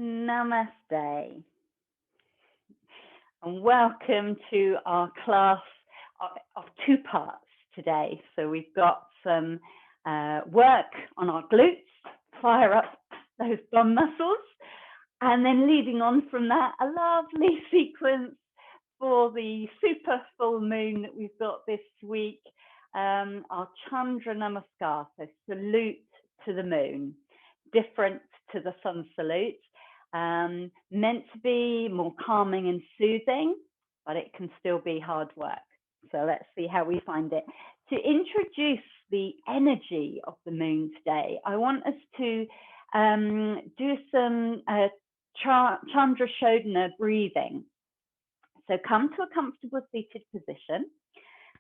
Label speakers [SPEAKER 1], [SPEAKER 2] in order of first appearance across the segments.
[SPEAKER 1] Namaste, and welcome to our class of two parts today. So we've got some work on our glutes, fire up those bum muscles, and then leading on from that, a lovely sequence for the super full moon that we've got this week, our Chandra Namaskar, so salute to the moon, different to the sun salute. Meant to be more calming and soothing, but it can still be hard work. So let's see how we find it. To introduce the energy of the moon today, I want us to do some Chandra Shodhana breathing. So come to a comfortable seated position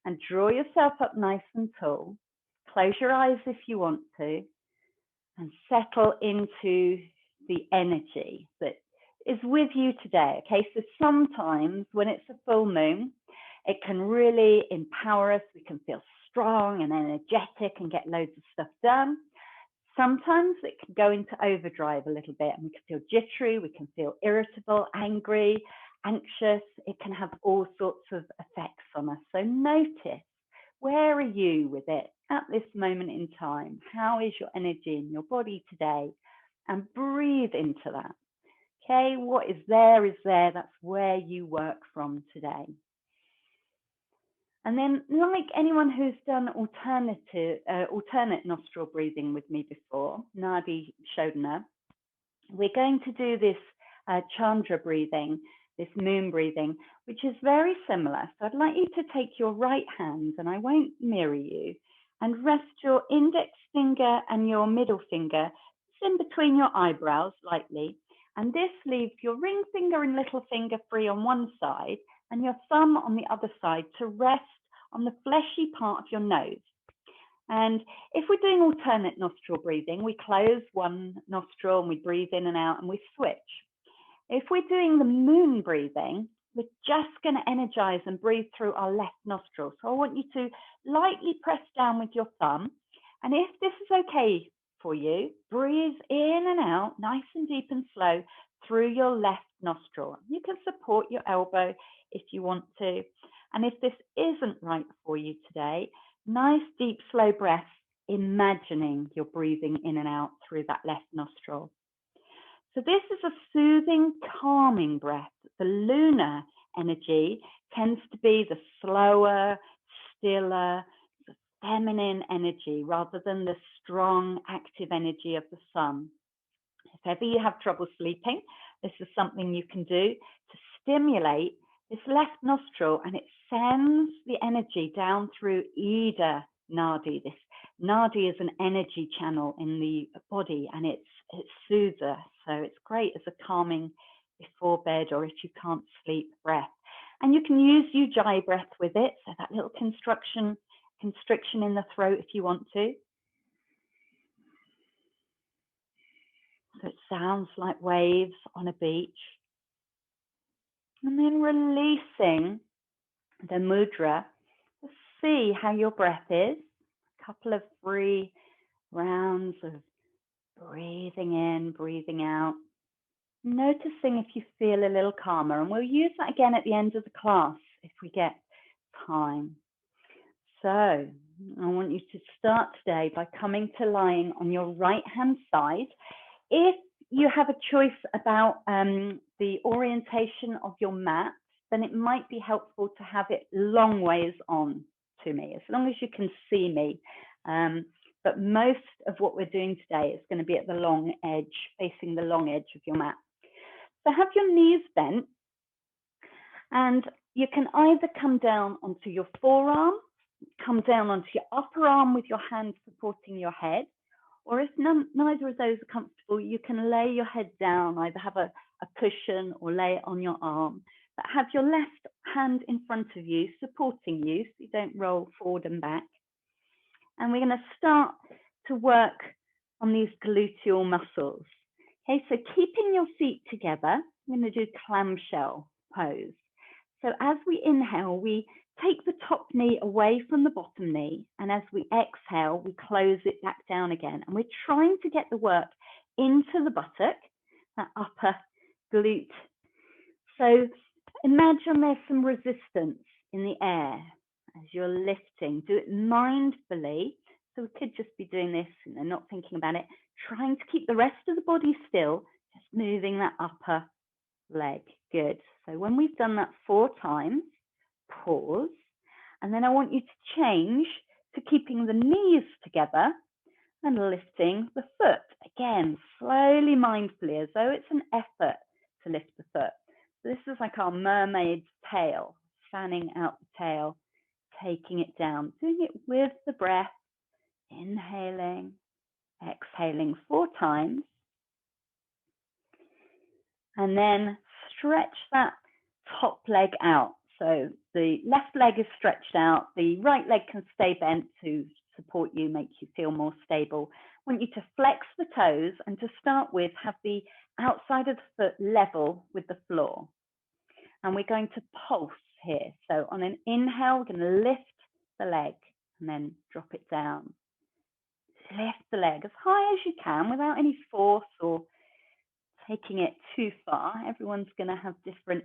[SPEAKER 1] and draw yourself up nice and tall. Close your eyes if you want to, and settle into the energy that is with you today. Okay, so sometimes when it's a full moon, it can really empower us. We can feel strong and energetic and get loads of stuff done. Sometimes it can go into overdrive a little bit, and we can feel jittery, we can feel irritable, angry, anxious. It can have all sorts of effects on us. So notice, where are you with it at this moment in time? How is your energy in your body today? And breathe into that. Okay, what is there is there. That's where you work from today. And then, like anyone who's done alternate nostril breathing with me before, Nadi Shodhana, we're going to do this Chandra breathing, this moon breathing, which is very similar. So I'd like you to take your right hand, and I won't mirror you, and rest your index finger and your middle finger in between your eyebrows lightly. And this leaves your ring finger and little finger free on one side and your thumb on the other side to rest on the fleshy part of your nose. And if we're doing alternate nostril breathing, we close one nostril and we breathe in and out and we switch. If we're doing the moon breathing, we're just going to energize and breathe through our left nostril. So I want you to lightly press down with your thumb. And if this is okay for you, breathe in and out, nice and deep and slow through your left nostril. You can support your elbow if you want to. And if this isn't right for you today, nice, deep, slow breaths, imagining you're breathing in and out through that left nostril. So this is a soothing, calming breath. The lunar energy tends to be the slower, stiller, feminine energy rather than the strong, active energy of the sun. If ever you have trouble sleeping, this is something you can do to stimulate this left nostril, and it sends the energy down through Ida Nadi. This Nadi is an energy channel in the body, and it soothes us. So it's great as a calming before bed or if you can't sleep breath. And you can use Ujjayi breath with it, so that little constriction in the throat if you want to. So it sounds like waves on a beach. And then releasing the mudra. See how your breath is. A couple of free rounds of breathing in, breathing out. Noticing if you feel a little calmer. And we'll use that again at the end of the class if we get time. So I want you to start today by coming to lying on your right-hand side. If you have a choice about the orientation of your mat, then it might be helpful to have it long ways on to me, as long as you can see me. But most of what we're doing today is going to be at the long edge, facing the long edge of your mat. So have your knees bent, and you can either come down onto your forearm, come down onto your upper arm with your hand supporting your head, or if neither of those are comfortable, you can lay your head down, either have a cushion or lay it on your arm. But have your left hand in front of you, supporting you, so you don't roll forward and back. And we're going to start to work on these gluteal muscles. Okay, so keeping your feet together, I'm going to do clamshell pose. So as we inhale, we take the top knee away from the bottom knee, and as we exhale, we close it back down again. And we're trying to get the work into the buttock that upper glute. So imagine there's some resistance in the air as you're lifting. Do it mindfully. So we could just be doing this, not thinking about it, trying to keep the rest of the body still, just moving that upper leg. Good. So when we've done that 4 times, pause. And then I want you to change to keeping the knees together and lifting the foot. Again, slowly, mindfully, as though it's an effort to lift the foot. So this is like our mermaid's tail, fanning out the tail, taking it down, doing it with the breath, inhaling, exhaling 4 times. And then stretch that top leg out. So the left leg is stretched out, the right leg can stay bent to support you, make you feel more stable. I want you to flex the toes and to start with, have the outside of the foot level with the floor. And we're going to pulse here. So on an inhale, we're going to lift the leg and then drop it down. Lift the leg as high as you can without any force or taking it too far. Everyone's going to have different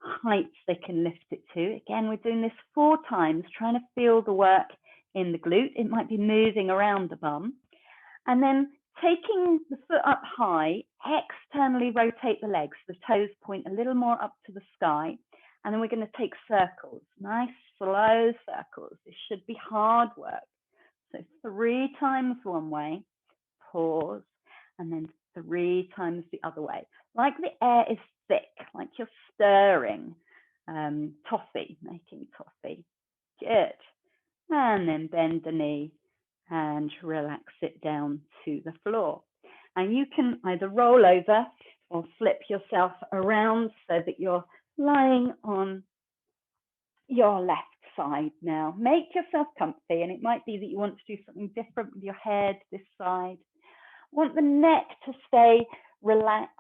[SPEAKER 1] heights they can lift it to. Again, we're doing this 4 times, trying to feel the work in the glute. It might be moving around the bum. And then taking the foot up high, externally rotate the legs. The toes point a little more up to the sky. And then we're going to take circles, nice slow circles. This should be hard work. So 3 times one way, pause, and then 3 times the other way. Like the air is thick, like you're stirring toffee, making toffee. Good. And then bend the knee and relax it down to the floor. And you can either roll over or flip yourself around so that you're lying on your left side now. Make yourself comfy, and it might be that you want to do something different with your head this side. Want the neck to stay relaxed,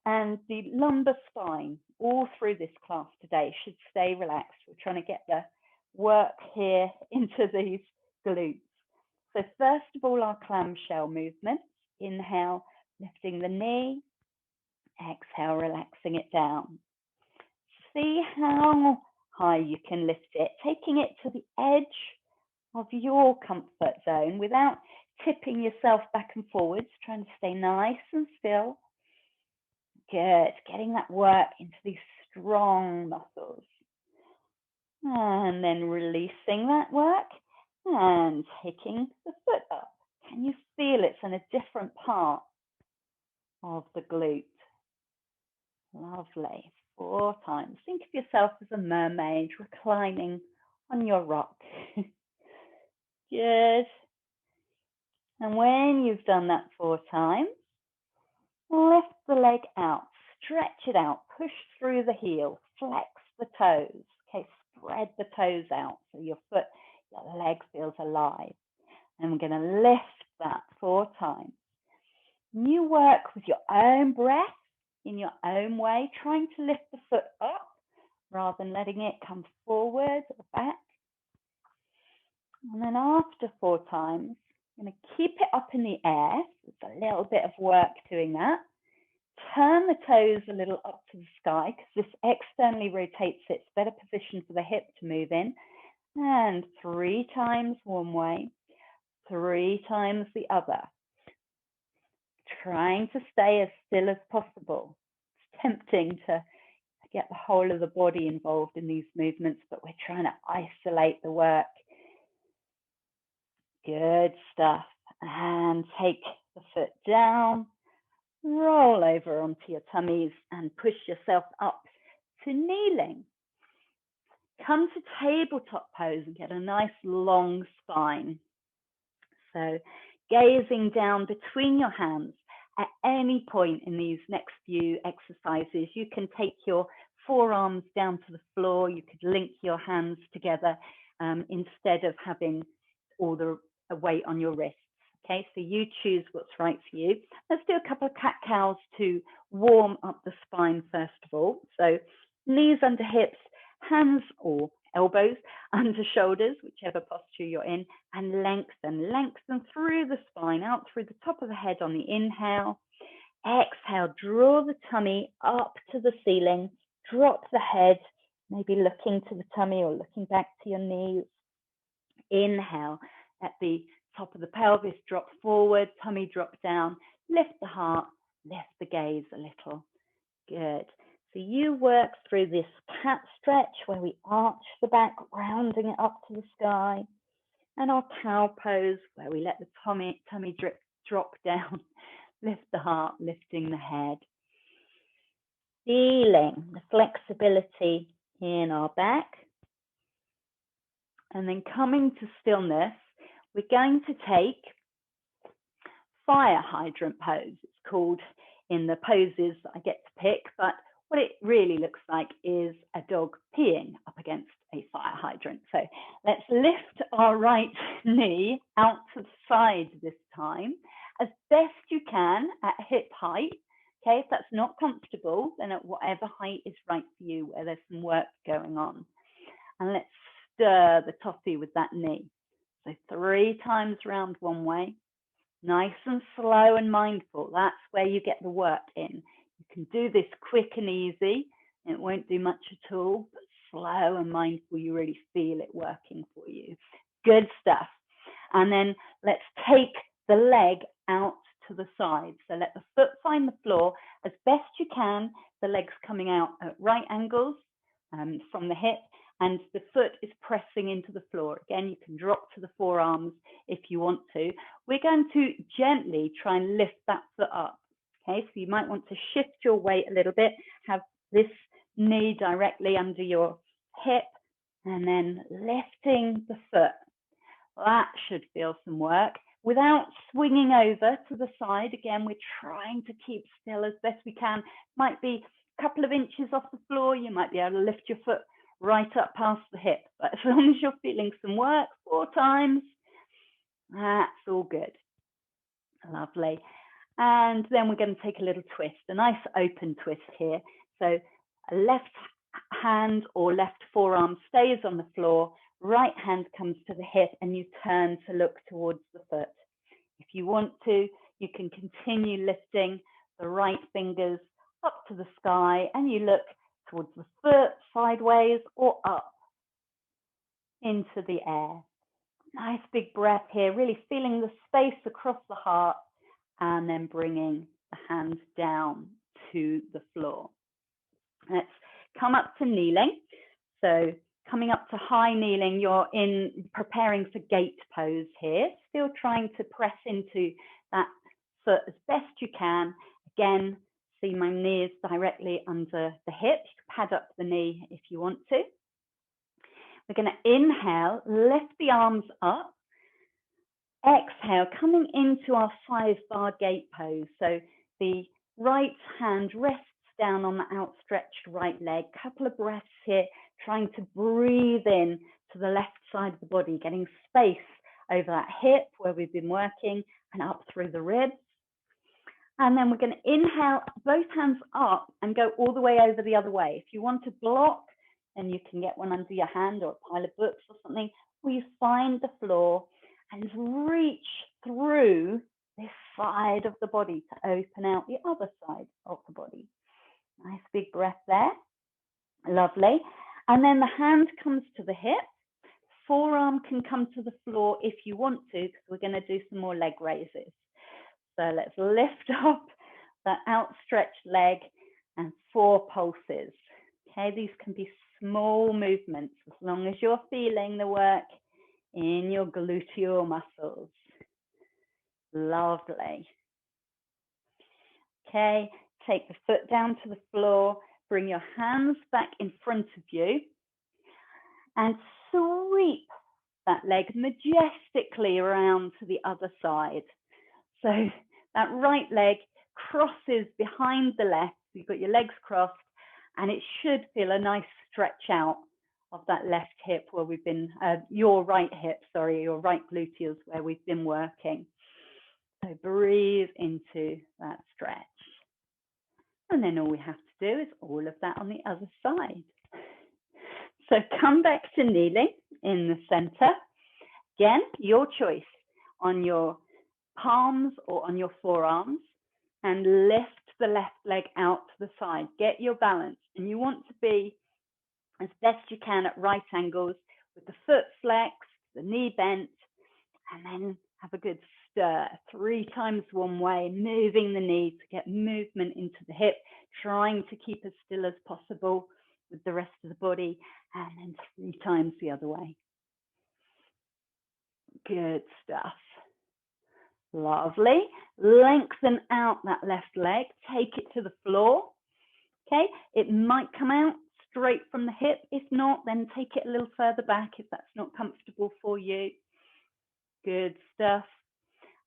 [SPEAKER 1] and the lumbar spine all through this class today should stay relaxed. We're trying to get the work here into these glutes. So first of all, our clamshell movements. Inhale, lifting the knee. Exhale, relaxing it down. See how high you can lift it, taking it to the edge of your comfort zone without tipping yourself back and forwards, trying to stay nice and still. Good, getting that work into these strong muscles. And then releasing that work and taking the foot up. Can you feel it's in a different part of the glute? Lovely. 4 times. Think of yourself as a mermaid reclining on your rock. Good. And when you've done that 4 times, lift the leg out, stretch it out, push through the heel, flex the toes. Okay, spread the toes out so your leg feels alive. And we're going to lift that 4 times. You work with your own breath in your own way, trying to lift the foot up rather than letting it come forward or back. And then after 4 times, I'm going to keep it up in the air. It's a little bit of work doing that. Turn the toes a little up to the sky because this externally rotates it. It's a better position for the hip to move in. And 3 times one way, 3 times the other. Trying to stay as still as possible. It's tempting to get the whole of the body involved in these movements, but we're trying to isolate the work. Good stuff. And take the foot down, roll over onto your tummies and push yourself up to kneeling. Come to tabletop pose and get a nice long spine. So gazing down between your hands. At any point in these next few exercises, you can take your forearms down to the floor. You could link your hands together instead of having all the weight on your wrists. Okay, so you choose what's right for you. Let's do a couple of cat-cows to warm up the spine first of all. So knees under hips, hands or elbows under shoulders, whichever posture you're in, and lengthen through the spine, out through the top of the head on the inhale. Exhale, draw the tummy up to the ceiling, drop the head, maybe looking to the tummy or looking back to your knees. Inhale, let the top of the pelvis drop forward, tummy drop down, lift the heart, lift the gaze a little. Good. So you work through this cat stretch where we arch the back, rounding it up to the sky, and our cow pose where we let the tummy drop down, lift the heart, lifting the head. Feeling the flexibility in our back. And then coming to stillness, we're going to take fire hydrant pose. It's called in the poses that I get to pick, but what it really looks like is a dog peeing up against a fire hydrant. So let's lift our right knee out to the side this time, as best you can at hip height. Okay, if that's not comfortable, then at whatever height is right for you, where there's some work going on. And let's stir the toffee with that knee. So 3 times round one way, nice and slow and mindful. That's where you get the work in. You can do this quick and easy. It won't do much at all, but slow and mindful, you really feel it working for you. Good stuff. And then let's take the leg out to the side. So let the foot find the floor as best you can. The leg's coming out at right angles from the hip, and the foot is pressing into the floor. Again, you can drop to the forearms if you want to. We're going to gently try and lift that foot up. Okay, so you might want to shift your weight a little bit, have this knee directly under your hip, and then lifting the foot. That should feel some work. Without swinging over to the side, again, we're trying to keep still as best we can. Might be a couple of inches off the floor. You might be able to lift your foot right up past the hip. But as long as you're feeling some work 4 times, that's all good. Lovely. And then we're going to take a little twist, a nice open twist here. So a left hand or left forearm stays on the floor, right hand comes to the hip, and you turn to look towards the foot. If you want to, you can continue lifting the right fingers up to the sky, and you look towards the foot, sideways or up into the air. Nice big breath here, really feeling the space across the heart, and then bringing the hands down to the floor. Let's come up to kneeling. So coming up to high kneeling, you're preparing for gate pose here, still trying to press into that foot as best you can. Again, see my knees directly under the hip. You can pad up the knee if you want to. We're going to inhale, lift the arms up. Exhale, coming into our 5-bar gate pose. So the right hand rests down on the outstretched right leg. Couple of breaths here, trying to breathe in to the left side of the body, getting space over that hip where we've been working and up through the ribs. And then we're going to inhale, both hands up and go all the way over the other way. If you want to block, then you can get one under your hand or a pile of books or something, or you find the floor and reach through this side of the body to open out the other side of the body. Nice big breath there. Lovely. And then the hand comes to the hip. Forearm can come to the floor if you want to, because we're going to do some more leg raises. So let's lift up that outstretched leg and 4 pulses. Okay, these can be small movements as long as you're feeling the work in your gluteal muscles. Lovely. Okay, take the foot down to the floor, bring your hands back in front of you, and sweep that leg majestically around to the other side. So that right leg crosses behind the left. You've got your legs crossed, and it should feel a nice stretch out of that left hip where we've been, your right hip, sorry, your right gluteus where we've been working. So breathe into that stretch. And then all we have to do is all of that on the other side. So come back to kneeling in the center. Again, your choice on your palms or on your forearms. and lift the left leg out to the side. Get your balance, and you want to be as best you can at right angles with the foot flexed, the knee bent, and then have a good stir 3 times one way, moving the knee to get movement into the hip, trying to keep as still as possible with the rest of the body, and then 3 times the other way. Good stuff. Lovely. Lengthen out that left leg, take it to the floor. Okay, it might come out straight from the hip. If not, then take it a little further back if that's not comfortable for you. Good stuff.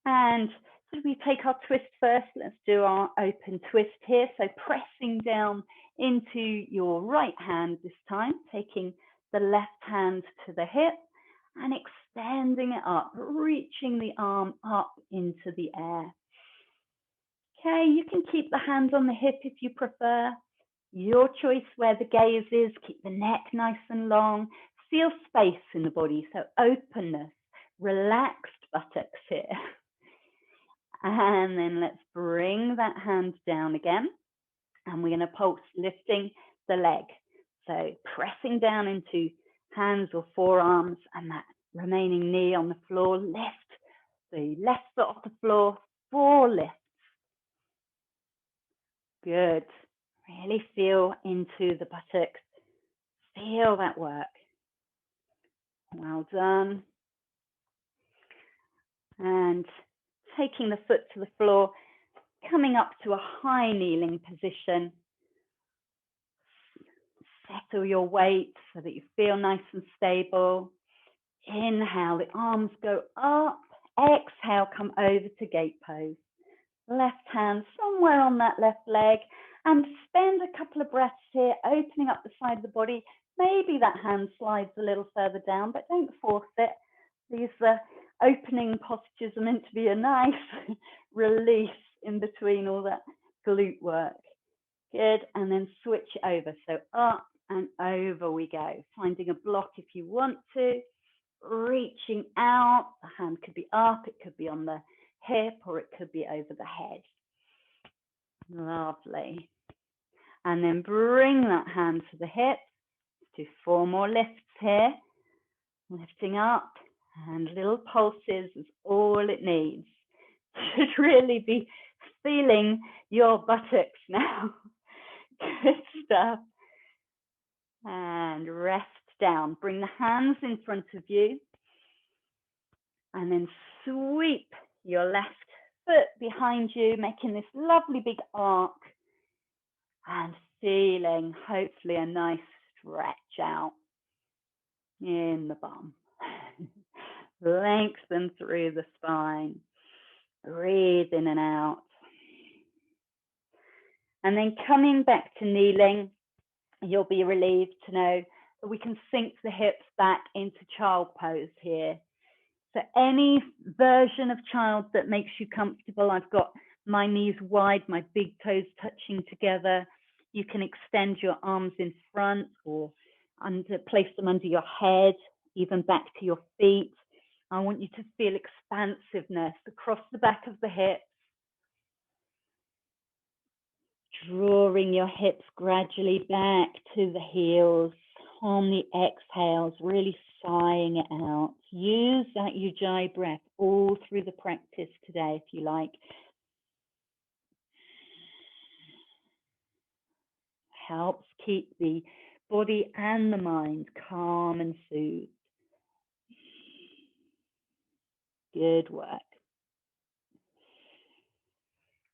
[SPEAKER 1] And so we take our twist first. Let's do our open twist here. So pressing down into your right hand this time, taking the left hand to the hip and extending it up, reaching the arm up into the air. Okay, you can keep the hand on the hip if you prefer. Your choice where the gaze is. Keep the neck nice and long. Feel space in the body, so openness, relaxed buttocks here. And then let's bring that hand down again. And we're going to pulse, lifting the leg. So pressing down into hands or forearms and that remaining knee on the floor. Lift the left foot off the floor, 4 lifts. Good. Really feel into the buttocks. Feel that work. Well done. And taking the foot to the floor, coming up to a high kneeling position. Settle your weight so that you feel nice and stable. Inhale, the arms go up. Exhale, come over to gate pose. Left hand somewhere on that left leg, and spend a couple of breaths here, opening up the side of the body. Maybe that hand slides a little further down, but don't force it. These opening postures are meant to be a nice release in between all that glute work. Good, and then switch it over. So up and over we go. Finding a block if you want to. Reaching out, the hand could be up, it could be on the hip, or it could be over the head. Lovely. And then bring that hand to the hip. Do 4 more lifts here. Lifting up, and little pulses is all it needs. Should really be feeling your buttocks now. Good stuff. And rest down. Bring the hands in front of you. And then sweep your left foot behind you, making this lovely big arc. And feeling, hopefully, a nice stretch out in the bum. Lengthen through the spine. Breathe in and out. And then coming back to kneeling, you'll be relieved to know that we can sink the hips back into child pose here. So any version of child that makes you comfortable. I've got my knees wide, my big toes touching together. You can extend your arms in front or place them under your head, even back to your feet. I want you to feel expansiveness across the back of the hips. Drawing your hips gradually back to the heels. On the exhales, really sighing it out. Use that Ujjayi breath all through the practice today, if you like. Helps keep the body and the mind calm and soothed. Good work.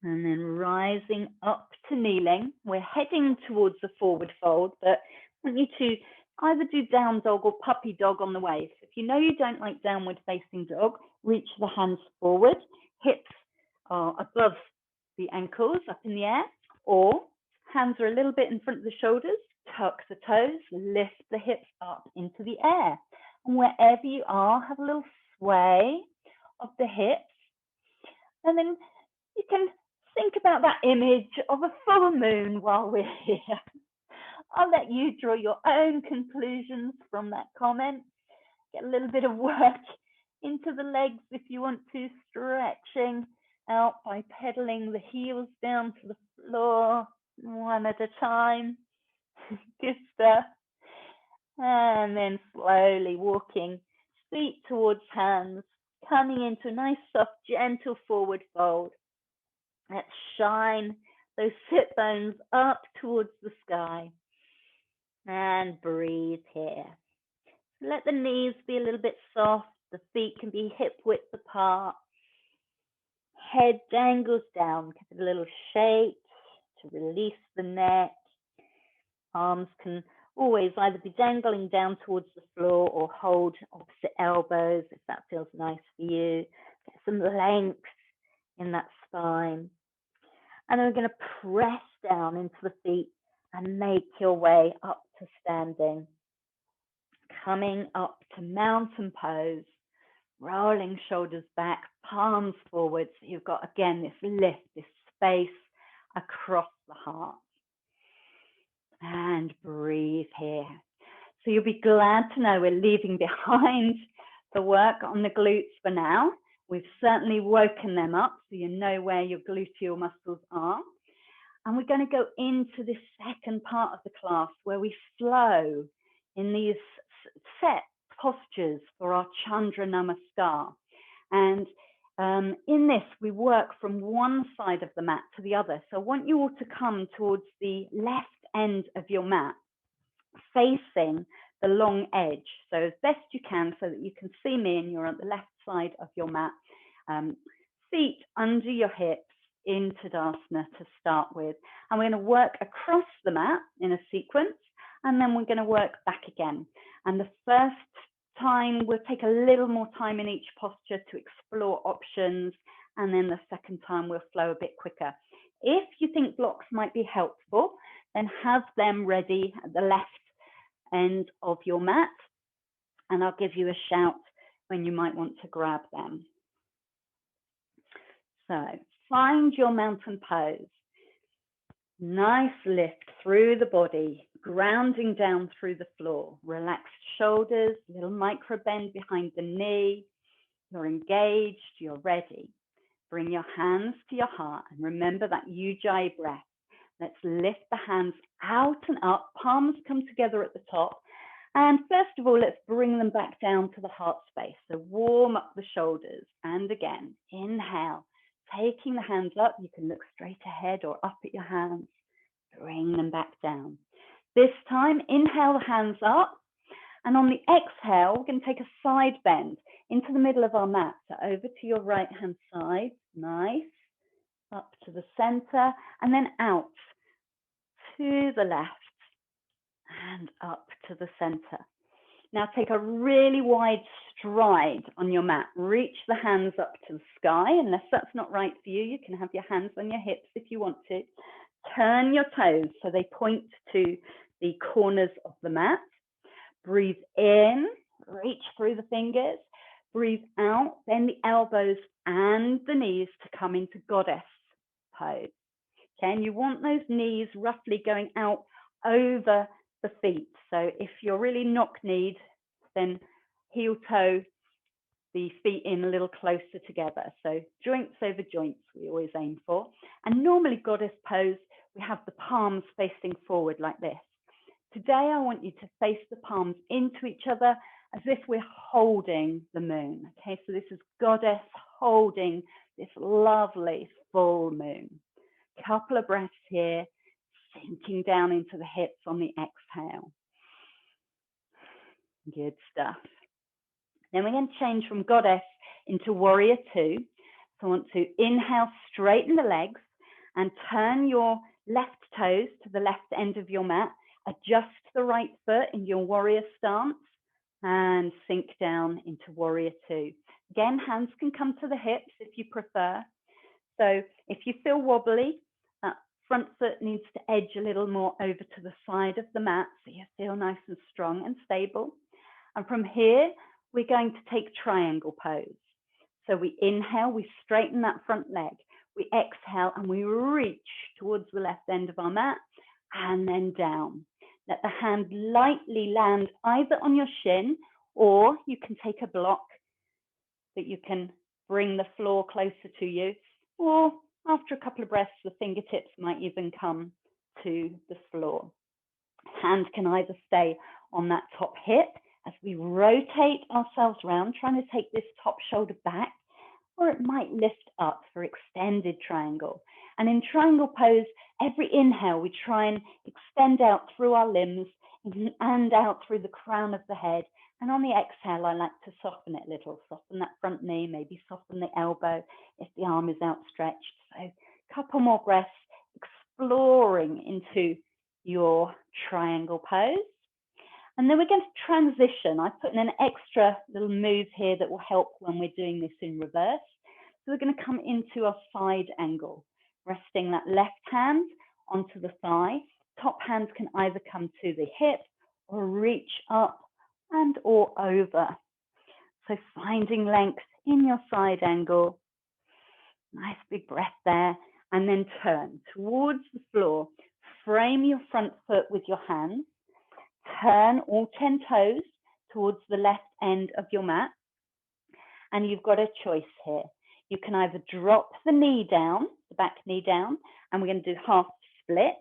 [SPEAKER 1] And then rising up to kneeling. We're heading towards the forward fold, but I want you to either do down dog or puppy dog on the way. So if you know you don't like downward facing dog, reach the hands forward. Hips are above the ankles, up in the air, or hands are a little bit in front of the shoulders. Tuck the toes, lift the hips up into the air. And wherever you are, have a little sway of the hips. And then you can think about that image of a full moon while we're here. I'll let you draw your own conclusions from that comment. Get a little bit of work into the legs if you want to, stretching out by pedaling the heels down to the floor, one at a time. Good stuff. And then slowly walking feet towards hands, coming into a nice, soft, gentle forward fold. Let's shine those sit bones up towards the sky. And breathe here. Let the knees be a little bit soft. The feet can be hip width apart. Head dangles down. Give it a little shake to release the neck. Arms can always either be dangling down towards the floor or hold opposite elbows if that feels nice for you. Get some length in that spine. And then we're going to press down into the feet and make your way up to standing. Coming up to mountain pose, rolling shoulders back, palms forward. So you've got, again, this lift, this space across the heart. And breathe here. So you'll be glad to know we're leaving behind the work on the glutes for now. We've certainly woken them up so you know where your gluteal muscles are. And we're going to go into this second part of the class where we flow in these set postures for our Chandra Namaskar. And in this, we work from one side of the mat to the other. So I want you all to come towards the left end of your mat, facing the long edge. So as best you can so that you can see me and you're on the left side of your mat. Feet under your hips in Tadasana to start with. And we're going to work across the mat in a sequence, and then we're going to work back again. And the first time, we'll take a little more time in each posture to explore options, and then the second time we'll flow a bit quicker. If you think blocks might be helpful, then have them ready at the left end of your mat, and I'll give you a shout when you might want to grab them. So find your mountain pose. Nice lift through the body, grounding down through the floor. Relaxed shoulders, little micro bend behind the knee. You're engaged, you're ready. Bring your hands to your heart and remember that Ujjayi breath. Let's lift the hands out and up, palms come together at the top. And first of all, let's bring them back down to the heart space. So warm up the shoulders. And again, inhale, taking the hands up. You can look straight ahead or up at your hands. Bring them back down. This time, inhale the hands up. And on the exhale, we're going to take a side bend into the middle of our mat. So over to your right-hand side. Nice. Up to the center. And then out to the left. And up to the center. Now take a really wide stride on your mat. Reach the hands up to the sky. Unless that's not right for you, you can have your hands on your hips if you want to. Turn your toes so they point to the corners of the mat. Breathe in, reach through the fingers. Breathe out, bend the elbows and the knees to come into goddess pose. Okay, and you want those knees roughly going out over the feet. So if you're really knock-kneed, then heel toe the feet in a little closer together. So joints over joints we always aim for. And normally goddess pose, we have the palms facing forward like this. Today I want you to face the palms into each other as if we're holding the moon. Okay, so this is goddess holding this lovely full moon. Couple of breaths here. Sinking down into the hips on the exhale. Good stuff. Then we're going to change from goddess into warrior two. So I want to inhale, straighten the legs and turn your left toes to the left end of your mat. Adjust the right foot in your warrior stance and sink down into warrior two. Again, hands can come to the hips if you prefer. So if you feel wobbly, front foot needs to edge a little more over to the side of the mat so you feel nice and strong and stable. And from here, we're going to take triangle pose. So we inhale, we straighten that front leg. We exhale and we reach towards the left end of our mat and then down. Let the hand lightly land either on your shin or you can take a block that you can bring the floor closer to you. or after a couple of breaths, the fingertips might even come to the floor. Hand can either stay on that top hip as we rotate ourselves around, trying to take this top shoulder back, or it might lift up for extended triangle. And in triangle pose, every inhale, we try and extend out through our limbs and out through the crown of the head. And on the exhale, I like to soften it a little, soften that front knee, maybe soften the elbow if the arm is outstretched. So a couple more breaths, exploring into your triangle pose. And then we're going to transition. I put in an extra little move here that will help when we're doing this in reverse. So we're going to come into a side angle, resting that left hand onto the thigh. Top hand can either come to the hip or reach up and or over. So finding length in your side angle. Nice big breath there. And then turn towards the floor. Frame your front foot with your hands. Turn all 10 toes towards the left end of your mat. And you've got a choice here. You can either drop the knee down, the back knee down, and we're going to do half split,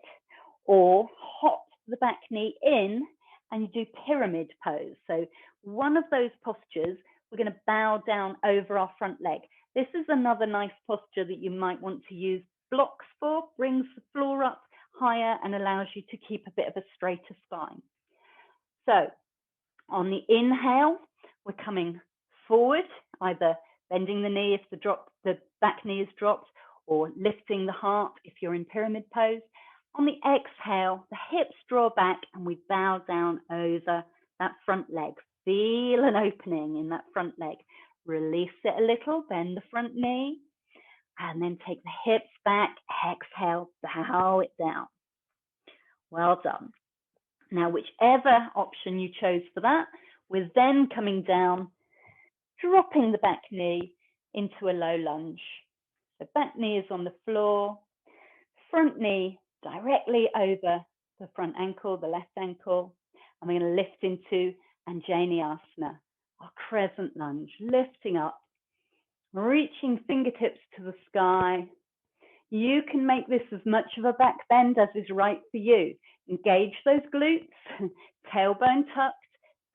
[SPEAKER 1] or hop the back knee in and you do pyramid pose. So one of those postures, we're going to bow down over our front leg. This is another nice posture that you might want to use blocks for, brings the floor up higher and allows you to keep a bit of a straighter spine. So on the inhale, we're coming forward, either bending the knee if the back knee is dropped, or lifting the heart if you're in pyramid pose. On the exhale, the hips draw back and we bow down over that front leg. Feel an opening in that front leg. Release it a little, bend the front knee, and then take the hips back. Exhale, bow it down. Well done. Now, whichever option you chose for that, we're then coming down, dropping the back knee into a low lunge. The back knee is on the floor, front knee directly over the front ankle, the left ankle. And we're going to lift into Anjali Asana, our crescent lunge, lifting up, reaching fingertips to the sky. You can make this as much of a back bend as is right for you. Engage those glutes, tailbone tucked,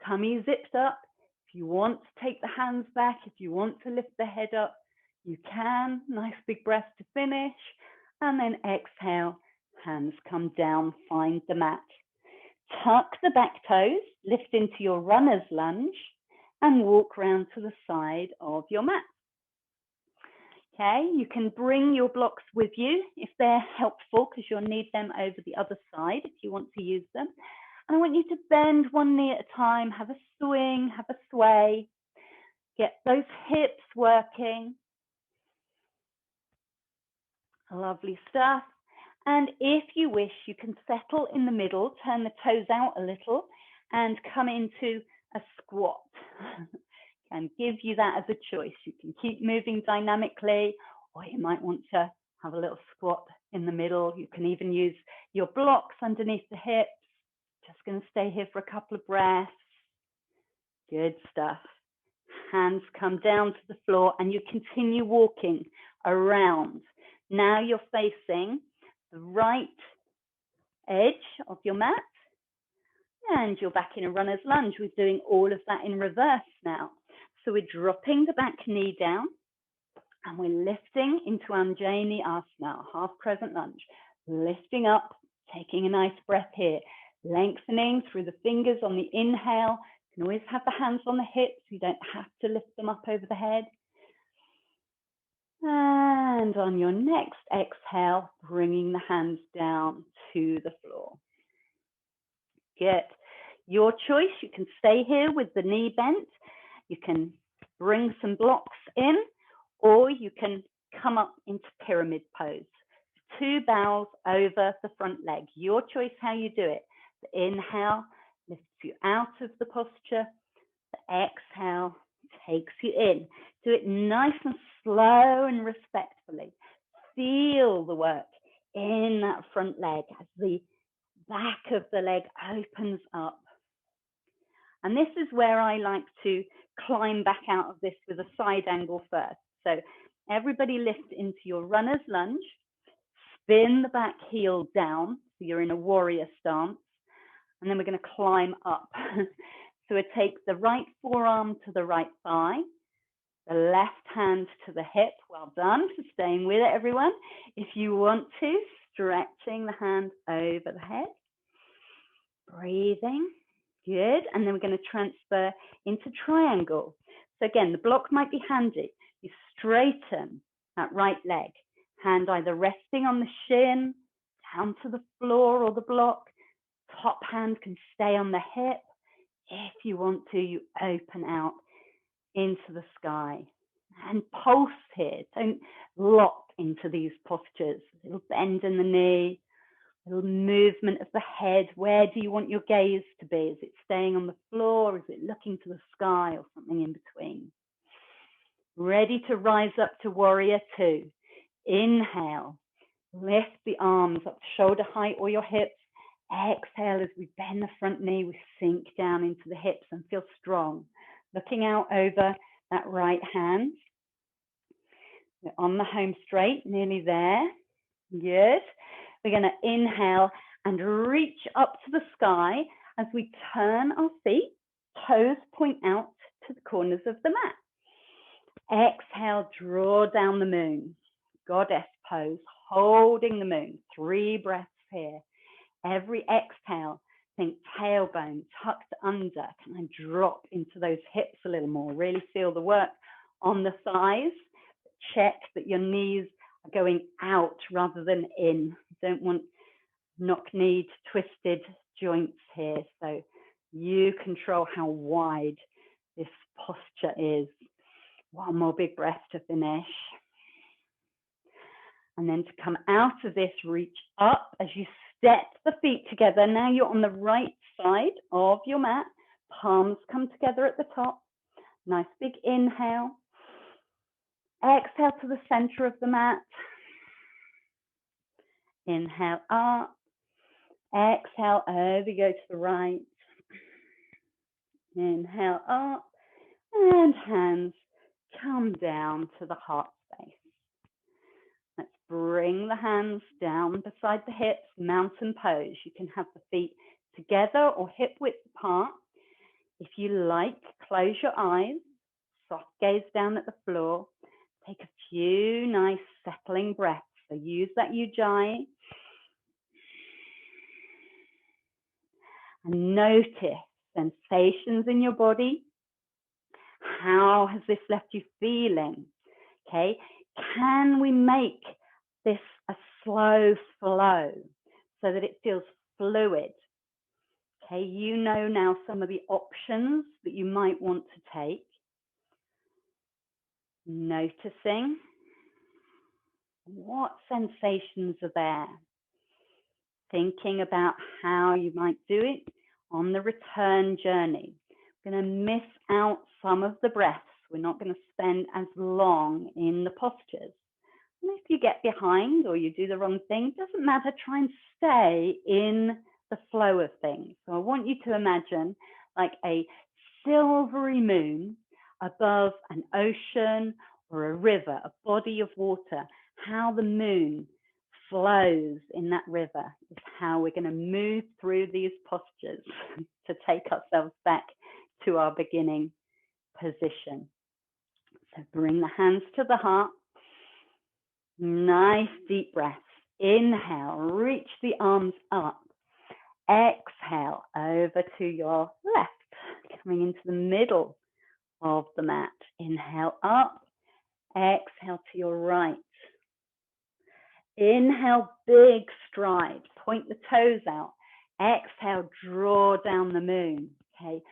[SPEAKER 1] tummy zipped up. If you want to take the hands back, if you want to lift the head up, you can. Nice big breath to finish. And then exhale, hands come down, find the mat. Tuck the back toes, lift into your runner's lunge, and walk round to the side of your mat. Okay, you can bring your blocks with you if they're helpful, because you'll need them over the other side if you want to use them. And I want you to bend one knee at a time, have a swing, have a sway, get those hips working. Lovely stuff. And if you wish, you can settle in the middle, turn the toes out a little, and come into a squat. Can give you that as a choice. You can keep moving dynamically, or you might want to have a little squat in the middle. You can even use your blocks underneath the hips. Just going to stay here for a couple of breaths. Good stuff. Hands come down to the floor and you continue walking around. Now you're facing the right edge of your mat and you're back in a runner's lunge. We're doing all of that in reverse now. So we're dropping the back knee down and we're lifting into Anjali Asana, half crescent lunge. Lifting up, taking a nice breath here, lengthening through the fingers on the inhale. You can always have the hands on the hips. You don't have to lift them up over the head. And on your next exhale, bringing the hands down to the floor. Good. Your choice. You can stay here with the knee bent. You can bring some blocks in, or you can come up into pyramid pose. 2 bows over the front leg. Your choice how you do it. The inhale lifts you out of the posture. The exhale takes you in. Do it nice and slow and respectfully. Feel the work in that front leg as the back of the leg opens up. And this is where I like to climb back out of this with a side angle first. So Everybody lift into your runner's lunge. Spin the back heel down, so you're in a warrior stance. And then we're going to climb up. So we take the right forearm to the right thigh, the left hand to the hip. Well done for staying with it, everyone. If you want to, stretching the hand over the head. Breathing. Good. And then we're going to transfer into triangle. So again, the block might be handy. You straighten that right leg. Hand either resting on the shin, down to the floor or the block. Top hand can stay on the hip. If you want to, you open out into the sky. And pulse here. Don't lock into these postures. A little bend in the knee, a little movement of the head. Where do you want your gaze to be? Is it staying on the floor? Is it looking to the sky or something in between? Ready to rise up to warrior two. Inhale. Lift the arms up to shoulder height or your hips. Exhale as we bend the front knee, we sink down into the hips and feel strong. Looking out over that right hand. We're on the home straight, nearly there. Good. We're going to inhale and reach up to the sky as we turn our feet. Toes point out to the corners of the mat. Exhale, draw down the moon. Goddess pose, holding the moon. 3 breaths here. Every exhale, think tailbone tucked under. Can I drop into those hips a little more? Really feel the work on the thighs. Check that your knees are going out rather than in. Don't want knock-kneed, twisted joints here. So you control how wide this posture is. One more big breath to finish. And then to come out of this, reach up as you step the feet together. Now you're on the right side of your mat. Palms come together at the top. Nice big inhale. Exhale to the center of the mat. Inhale up. Exhale over, go to the right. Inhale up. And hands come down to the heart space. Let's bring the hands down beside the hips, mountain pose. You can have the feet together or hip width apart. If you like, close your eyes, soft gaze down at the floor. Take a few nice settling breaths. So use that ujjayi. And notice sensations in your body. How has this left you feeling? Okay. Can we make this a slow flow so that it feels fluid? Okay, you know now some of the options that you might want to take. Noticing what sensations are there. Thinking about how you might do it on the return journey. We're going to miss out some of the breaths. We're not going to spend as long in the postures. And if you get behind or you do the wrong thing, doesn't matter, try and stay in the flow of things. So I want you to imagine like a silvery moon above an ocean or a river, a body of water. How the moon flows in that river is how we're going to move through these postures to take ourselves back to our beginning position. So bring the hands to the heart. Nice deep breaths. Inhale, reach the arms up. Exhale over to your left, coming into the middle of the mat. Inhale up. Exhale to your right. Inhale, big stride. Point the toes out. Exhale, draw down the moon. Okay,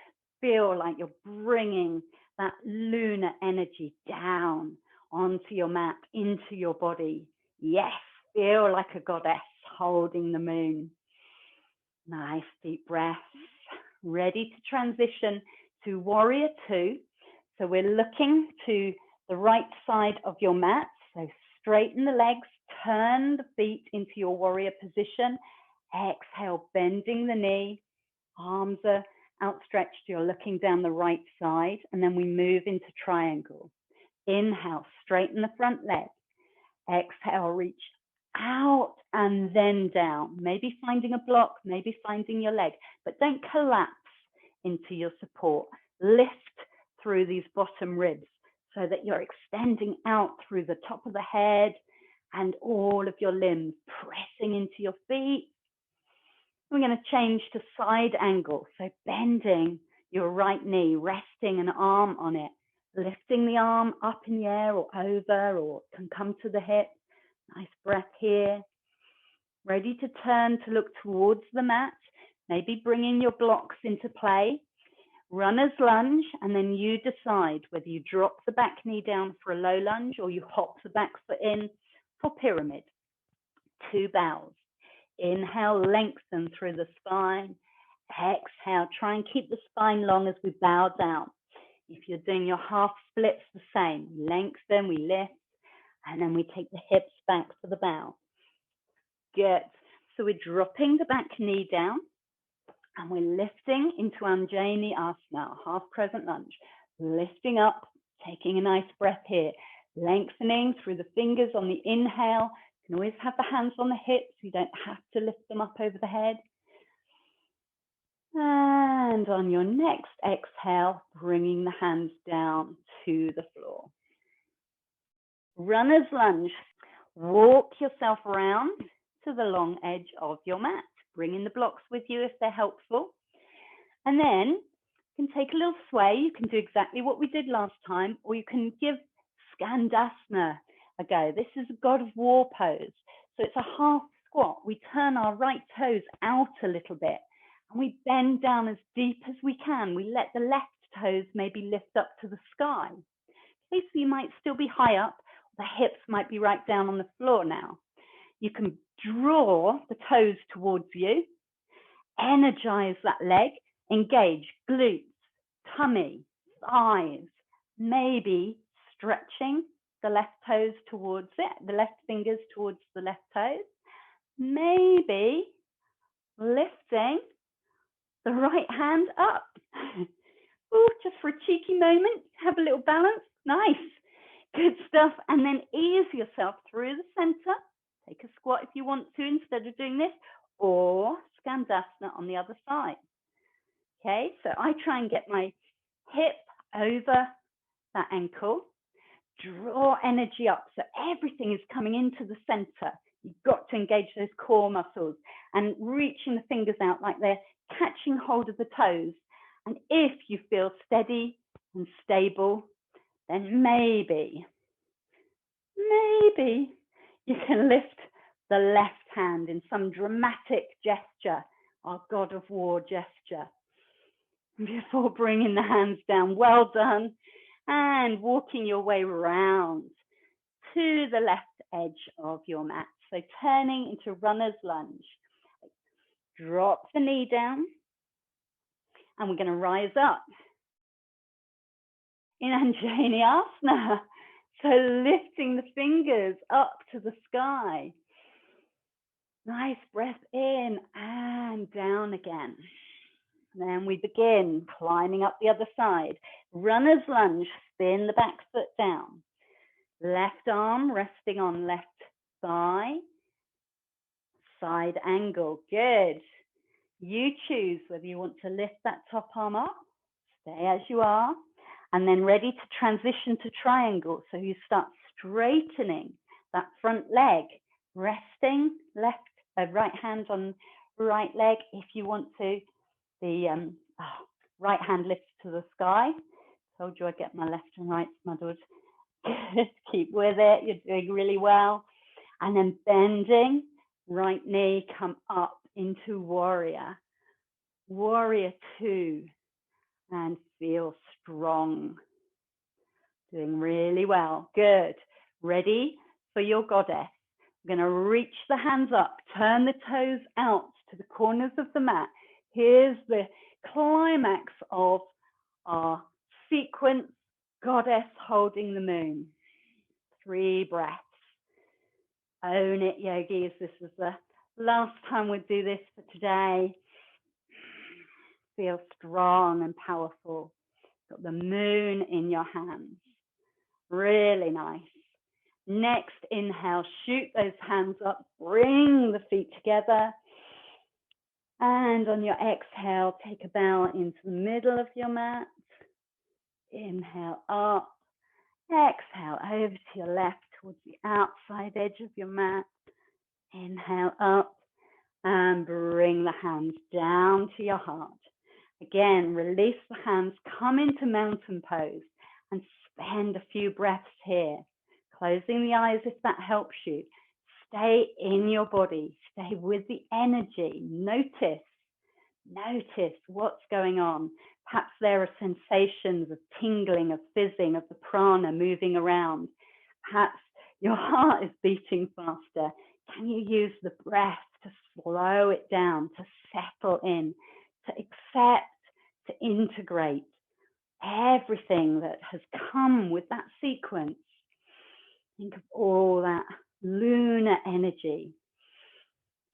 [SPEAKER 1] feel like you're bringing that lunar energy down onto your mat, into your body. Yes, feel like a goddess holding the moon. Nice deep breaths. Ready to transition to warrior two. So we're looking to the right side of your mat. So straighten the legs, turn the feet into your warrior position. Exhale, bending the knee. Arms are outstretched. You're looking down the right side. And then we move into triangle. Inhale, straighten the front leg. Exhale, reach out and then down. Maybe finding a block, maybe finding your leg, but don't collapse into your support. Lift through these bottom ribs so that you're extending out through the top of the head and all of your limbs, pressing into your feet. We're going to change to side angle, so bending your right knee, resting an arm on it, lifting the arm up in the air or over, or can come to the hip. Nice breath here. Ready to turn to look towards the mat, maybe bringing your blocks into play. Runner's lunge, and then you decide whether you drop the back knee down for a low lunge or you hop the back foot in for pyramid. 2 bows. Inhale, lengthen through the spine. Exhale, try and keep the spine long as we bow down. If you're doing your half splits, the same. Lengthen, we lift, and then we take the hips back for the bow. Good. So we're dropping the back knee down, and we're lifting into Anjali Asana, half crescent lunge. Lifting up, taking a nice breath here. Lengthening through the fingers on the inhale. You can always have the hands on the hips. You don't have to lift them up over the head. And on your next exhale, bringing the hands down to the floor. Runner's lunge. Walk yourself around to the long edge of your mat. Bring in the blocks with you if they're helpful. And then you can take a little sway. You can do exactly what we did last time, or you can give Skandasana a go. This is a God of War pose. So it's a half squat. We turn our right toes out a little bit and we bend down as deep as we can. We let the left toes maybe lift up to the sky. Okay, so you might still be high up. The hips might be right down on the floor now. You can draw the toes towards you, energize that leg, engage glutes, tummy, thighs, maybe stretching the left toes towards it, the left fingers towards the left toes, maybe lifting the right hand up. Ooh, just for a cheeky moment, have a little balance. Nice. Good stuff. And then ease yourself through the center. Take a squat if you want to instead of doing this, or Skandasana on the other side. Okay, so I try and get my hip over that ankle. Draw energy up so everything is coming into the center. You've got to engage those core muscles and reaching the fingers out like they're catching hold of the toes. And if you feel steady and stable, then maybe you can lift the left hand in some dramatic gesture, our God of War gesture, before bringing the hands down. Well done. And walking your way round to the left edge of your mat. So turning into runner's lunge. Drop the knee down. And we're going to rise up in Anjali Asana. So lifting the fingers up to the sky. Nice breath in and down again. Then we begin climbing up the other side. Runner's lunge, spin the back foot down. Left arm resting on left thigh. Side angle, good. You choose whether you want to lift that top arm up, stay as you are, and then ready to transition to triangle. So you start straightening that front leg, resting right hand on right leg if you want to. The right hand lifts to the sky. Told you I'd get my left and right muddled. Keep with it. You're doing really well. And then bending, right knee, come up into warrior. Warrior 2. And feel strong. Doing really well. Good. Ready for your goddess. We're going to reach the hands up. Turn the toes out to the corners of the mat. Here's the climax of our sequence, goddess holding the moon. 3 breaths. Own it, yogis. This is the last time we do this for today. Feel strong and powerful. Got the moon in your hands. Really nice. Next, inhale, shoot those hands up, bring the feet together. And on your exhale, take a bow into the middle of your mat. Inhale up, exhale over to your left towards the outside edge of your mat. Inhale up and bring the hands down to your heart. Again, release the hands, come into mountain pose and spend a few breaths here. Closing the eyes if that helps you. Stay in your body, stay with the energy. Notice what's going on. Perhaps there are sensations of tingling, of fizzing, of the prana moving around. Perhaps your heart is beating faster. Can you use the breath to slow it down, to settle in, to accept, to integrate everything that has come with that sequence? Think of all that lunar energy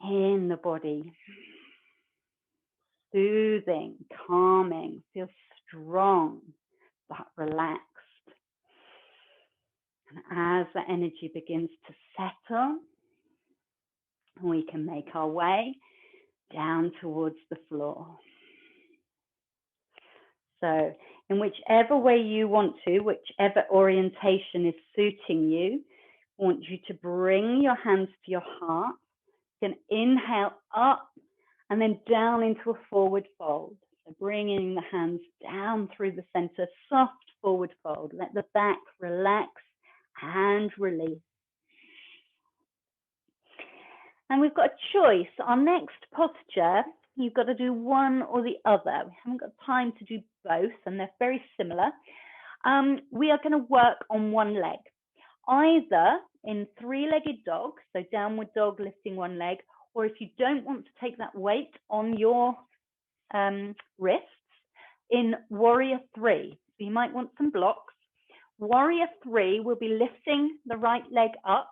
[SPEAKER 1] in the body. Soothing, calming, feel strong but relaxed. And as the energy begins to settle, we can make our way down towards the floor. So in whichever way you want to, whichever orientation is suiting you, I want you to bring your hands to your heart. You can inhale up and then down into a forward fold. So bringing the hands down through the center, soft forward fold. Let the back relax and release. And we've got a choice. Our next posture, you've got to do one or the other. We haven't got time to do both, and they're very similar. We are going to work on one leg, either in three-legged dog, so downward dog lifting one leg, or if you don't want to take that weight on your wrists, in warrior three. So you might want some blocks. Warrior three will be lifting the right leg up,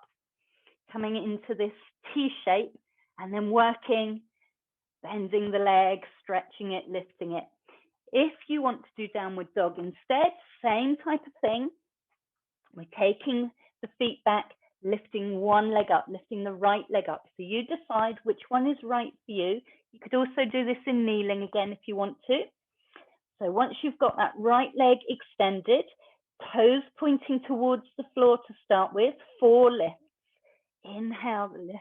[SPEAKER 1] coming into this T shape, and then working, bending the leg, stretching it, lifting it. If you want to do downward dog instead, same type of thing. We're taking the feet back, lifting one leg up, lifting the right leg up. So you decide which one is right for you. You could also do this in kneeling again if you want to. So once you've got that right leg extended, toes pointing towards the floor to start with, 4 lifts. Inhale, lift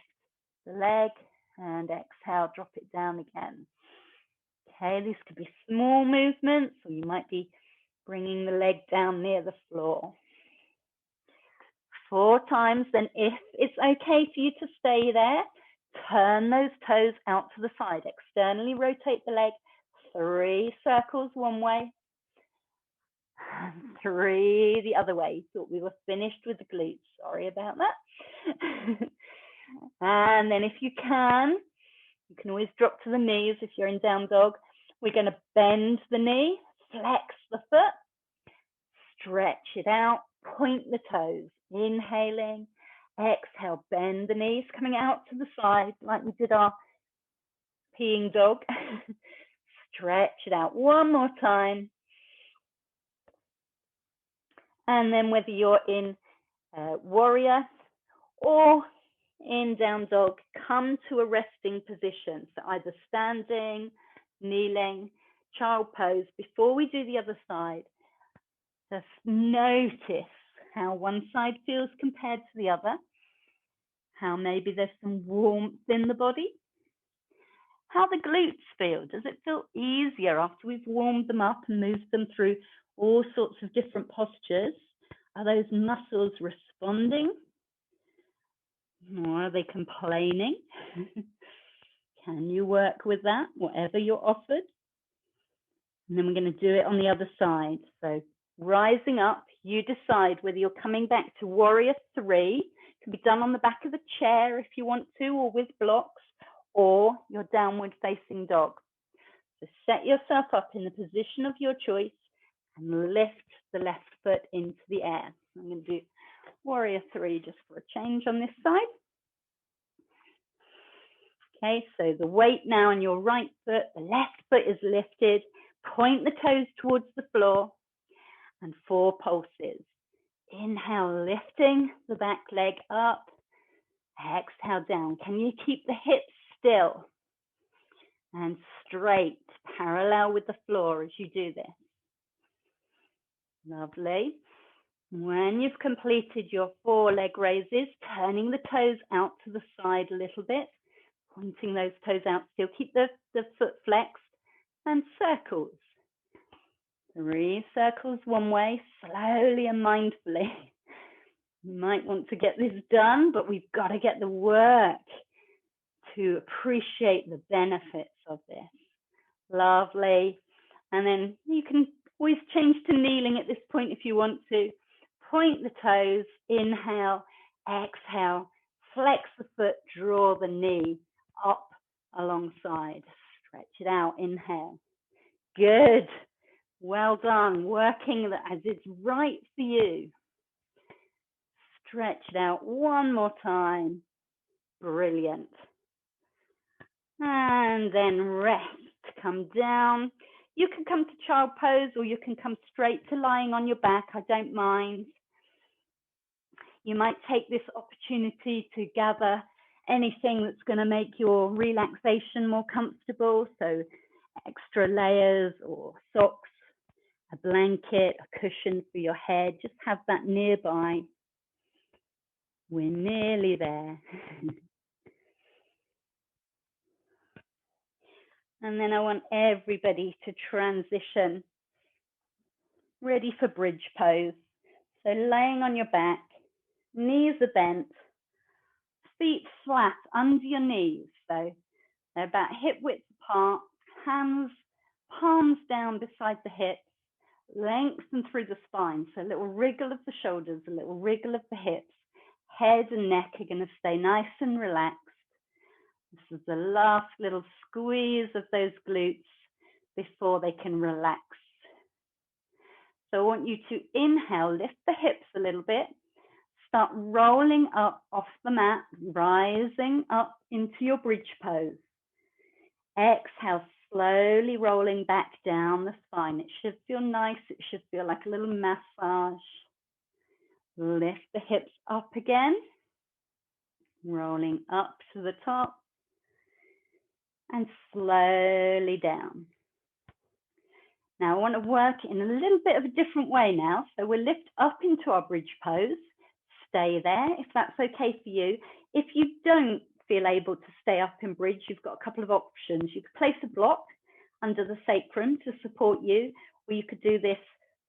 [SPEAKER 1] the leg, and exhale, drop it down again. Okay, these could be small movements, or you might be bringing the leg down near the floor. 4 times, then if it's okay for you to stay there, turn those toes out to the side. Externally rotate the leg, 3 circles one way, and 3 the other way. Thought we were finished with the glutes. Sorry about that. And then if you can always drop to the knees if you're in down dog. We're going to bend the knee, flex the foot, stretch it out, point the toes. Inhaling, exhale, bend the knees, coming out to the side like we did our peeing dog. Stretch it out one more time. And then whether you're in warrior or in down dog, come to a resting position. So either standing, kneeling, child pose. Before we do the other side, just notice how one side feels compared to the other, how maybe there's some warmth in the body, how the glutes feel. Does it feel easier after we've warmed them up and moved them through all sorts of different postures? Are those muscles responding? Or are they complaining? Can you work with that, whatever you're offered? And then we're going to do it on the other side. So rising up, you decide whether you're coming back to warrior 3. It can be done on the back of the chair if you want to, or with blocks, or your downward facing dog. So set yourself up in the position of your choice and lift the left foot into the air. I'm going to do warrior 3 just for a change on this side. Okay, so the weight now on your right foot, the left foot is lifted, point the toes towards the floor, and 4 pulses. Inhale, lifting the back leg up. Exhale down. Can you keep the hips still and straight, parallel with the floor as you do this? Lovely. When you've completed your 4 leg raises, turning the toes out to the side a little bit, pointing those toes out still, keep the foot flexed, and circles. 3 circles one way, slowly and mindfully. You might want to get this done, but we've got to get the work to appreciate the benefits of this. Lovely. And then you can always change to kneeling at this point if you want to. Point the toes, inhale, exhale, flex the foot, draw the knee up alongside. Stretch it out, inhale. Good. Well done. Working as it's right for you. Stretch it out one more time. Brilliant. And then rest. Come down. You can come to child pose or you can come straight to lying on your back. I don't mind. You might take this opportunity to gather anything that's going to make your relaxation more comfortable. So extra layers or socks, a blanket, a cushion for your head. Just have that nearby. We're nearly there. And then I want everybody to transition, ready for bridge pose. So laying on your back, knees are bent, feet flat under your knees. So they're about hip width apart, hands, palms down beside the hips, lengthen through the spine. So a little wriggle of the shoulders, a little wriggle of the hips. Head and neck are going to stay nice and relaxed. This is the last little squeeze of those glutes before they can relax. So I want you to inhale, lift the hips a little bit, start rolling up off the mat, rising up into your bridge pose. Exhale, slowly rolling back down the spine. It should feel nice. It should feel like a little massage. Lift the hips up again, rolling up to the top and slowly down. Now I want to work in a little bit of a different way now. So we'll lift up into our bridge pose. Stay there if that's okay for you. If you don't feel able to stay up in bridge, you've got a couple of options. You could place a block under the sacrum to support you, or you could do this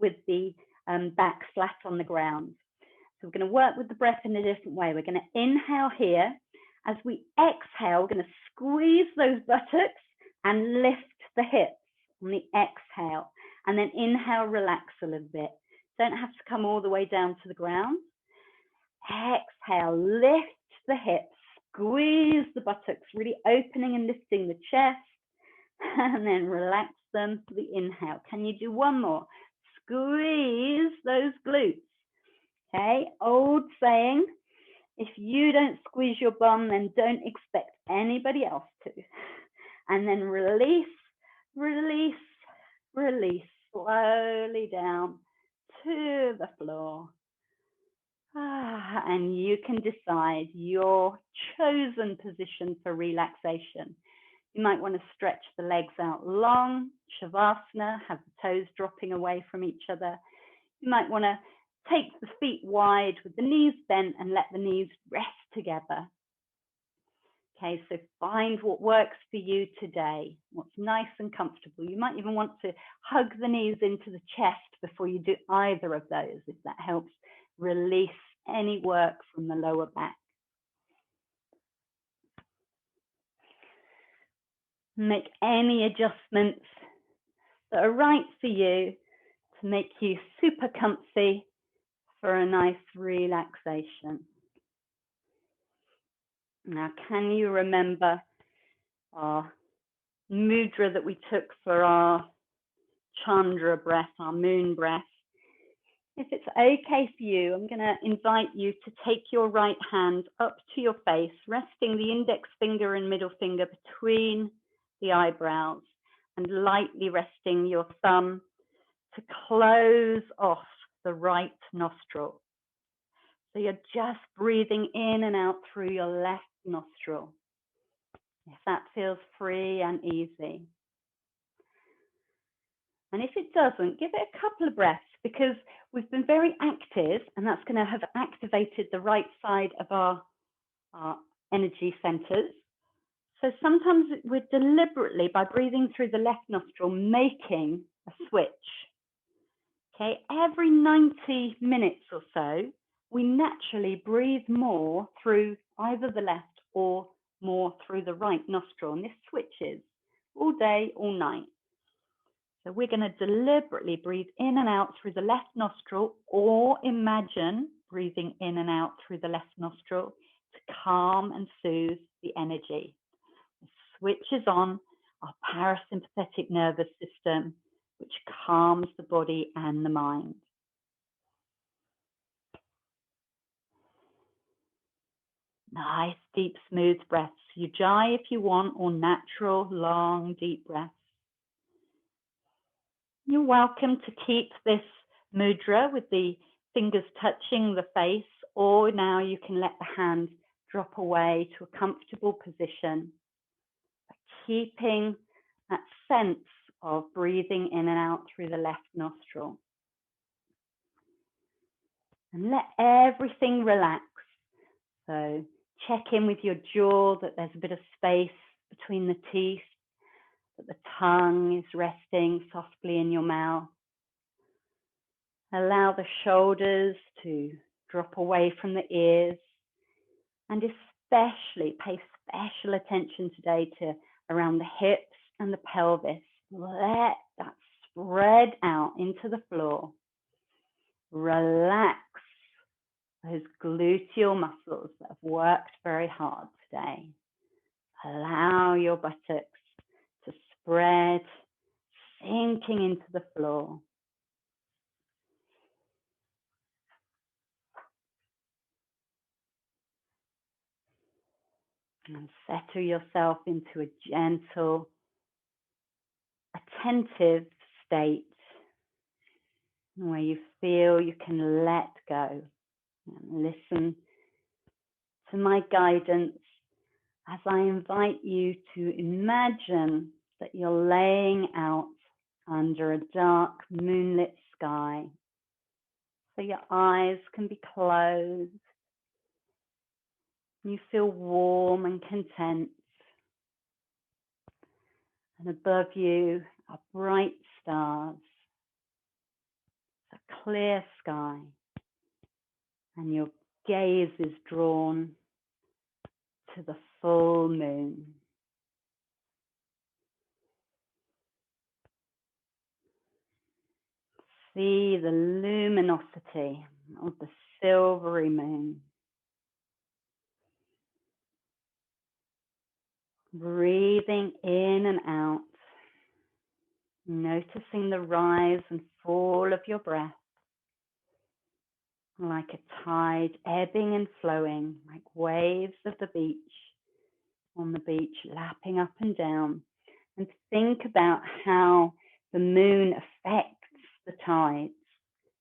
[SPEAKER 1] with the back flat on the ground. So we're going to work with the breath in a different way. We're going to inhale here. As we exhale, we're going to squeeze those buttocks and lift the hips on the exhale. And then inhale, relax a little bit. Don't have to come all the way down to the ground. Exhale, lift the hips, squeeze the buttocks, really opening and lifting the chest. And then relax them for the inhale. Can you do one more? Squeeze those glutes. Okay, old saying, if you don't squeeze your bum, then don't expect anybody else to. And then release, release, release, slowly down to the floor. And you can decide your chosen position for relaxation. You might want to stretch the legs out long, Shavasana, have the toes dropping away from each other. You might want to take the feet wide with the knees bent and let the knees rest together. Okay, so find what works for you today, what's nice and comfortable. You might even want to hug the knees into the chest before you do either of those, if that helps release any work from the lower back. Make any adjustments that are right for you to make you super comfy for a nice relaxation. Now, can you remember our mudra that we took for our Chandra breath, our moon breath? If it's okay for you, I'm going to invite you to take your right hand up to your face, resting the index finger and middle finger between the eyebrows and lightly resting your thumb to close off the right nostril. So you're just breathing in and out through your left nostril. If that feels free and easy. And if it doesn't, give it a couple of breaths, because we've been very active, and that's going to have activated the right side of our energy centers. So sometimes we're deliberately, by breathing through the left nostril, making a switch. Okay, every 90 minutes or so, we naturally breathe more through either the left or more through the right nostril, and this switches all day, all night. So we're going to deliberately breathe in and out through the left nostril, or imagine breathing in and out through the left nostril to calm and soothe the energy. It switches on our parasympathetic nervous system, which calms the body and the mind. Nice, deep, smooth breaths. Ujjayi if you want, or natural, long, deep breaths. You're welcome to keep this mudra with the fingers touching the face, or now you can let the hand drop away to a comfortable position, keeping that sense of breathing in and out through the left nostril. And let everything relax. So check in with your jaw, that there's a bit of space between the teeth, that the tongue is resting softly in your mouth. Allow the shoulders to drop away from the ears, and especially pay special attention today to around the hips and the pelvis. Let that spread out into the floor. Relax those gluteal muscles that have worked very hard today. Allow your buttocks to spread, sinking into the floor. And settle yourself into a gentle, attentive state where you feel you can let go and listen to my guidance as I invite you to imagine that you're laying out under a dark moonlit sky, so your eyes can be closed. You feel warm and content, and above you are bright stars, a clear sky, and your gaze is drawn to the full moon. See the luminosity of the silvery moon. Breathing in and out, noticing the rise and fall of your breath, like a tide ebbing and flowing, like waves of the beach, on the beach, lapping up and down. And think about how the moon affects the tides,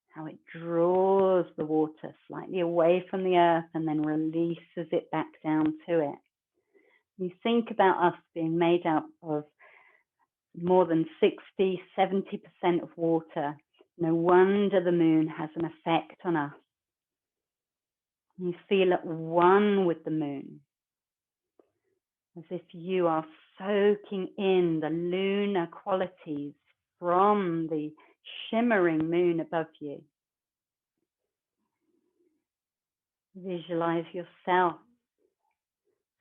[SPEAKER 1] how it draws the water slightly away from the earth and then releases it back down to it. You think about us being made up of more than 60, 70% of water. No wonder the moon has an effect on us. You feel at one with the moon, as if you are soaking in the lunar qualities from the shimmering moon above you. Visualize yourself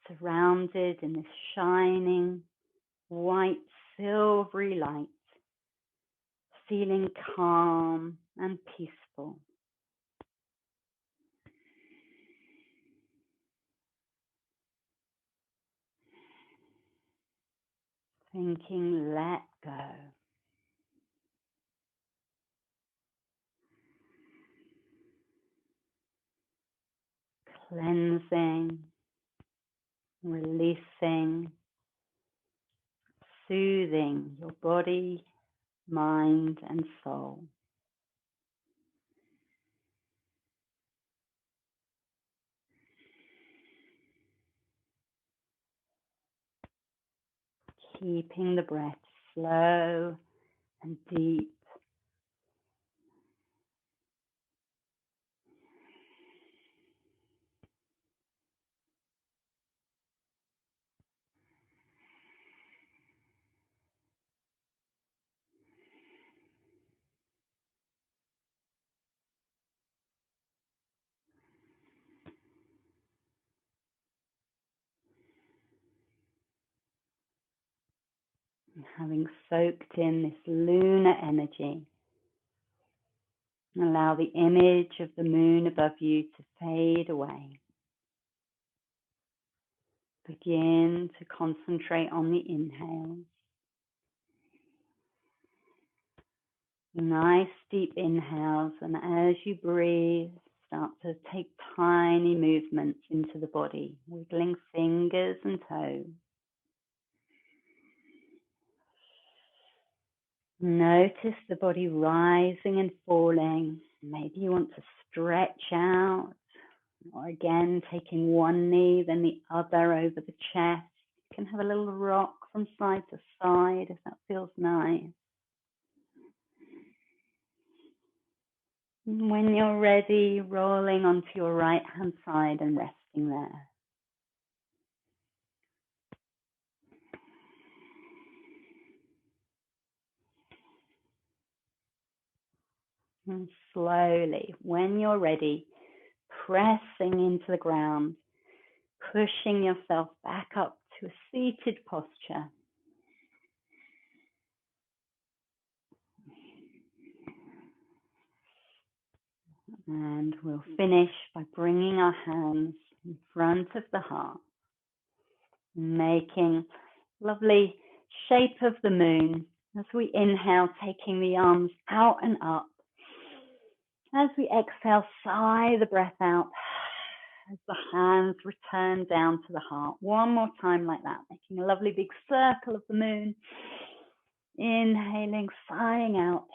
[SPEAKER 1] surrounded in this shining, white, silvery light, feeling calm and peaceful. Thinking, let go. Cleansing, releasing, soothing your body, mind, and soul. keeping the breath slow and deep. And having soaked in this lunar energy, allow the image of the moon above you to fade away. Begin to concentrate on the inhales. Nice deep inhales, and as you breathe, start to take tiny movements into the body, wiggling fingers and toes. Notice the body rising and falling. Maybe you want to stretch out, or again, taking one knee, then the other over the chest. You can have a little rock from side to side if that feels nice. And when you're ready, rolling onto your right hand side and resting there. And slowly, when you're ready, pressing into the ground, pushing yourself back up to a seated posture. And we'll finish by bringing our hands in front of the heart, making lovely shape of the moon as we inhale, taking the arms out and up. As we exhale, sigh the breath out as the hands return down to the heart. One more time like that, making a lovely big circle of the moon. Inhaling, sighing out,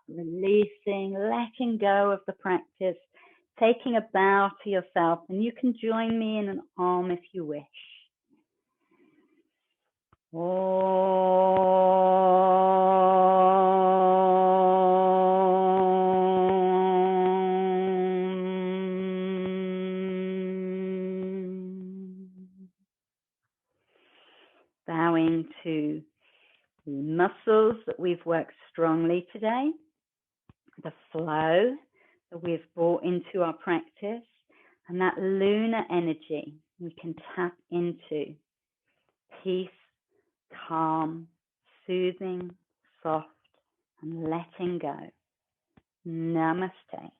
[SPEAKER 1] releasing, letting go of the practice, taking a bow to yourself, and you can join me in an arm if you wish. Bowing to the muscles that we've worked strongly today, the flow that we've brought into our practice, and that lunar energy we can tap into. Peace, calm, soothing, soft, and letting go. Namaste.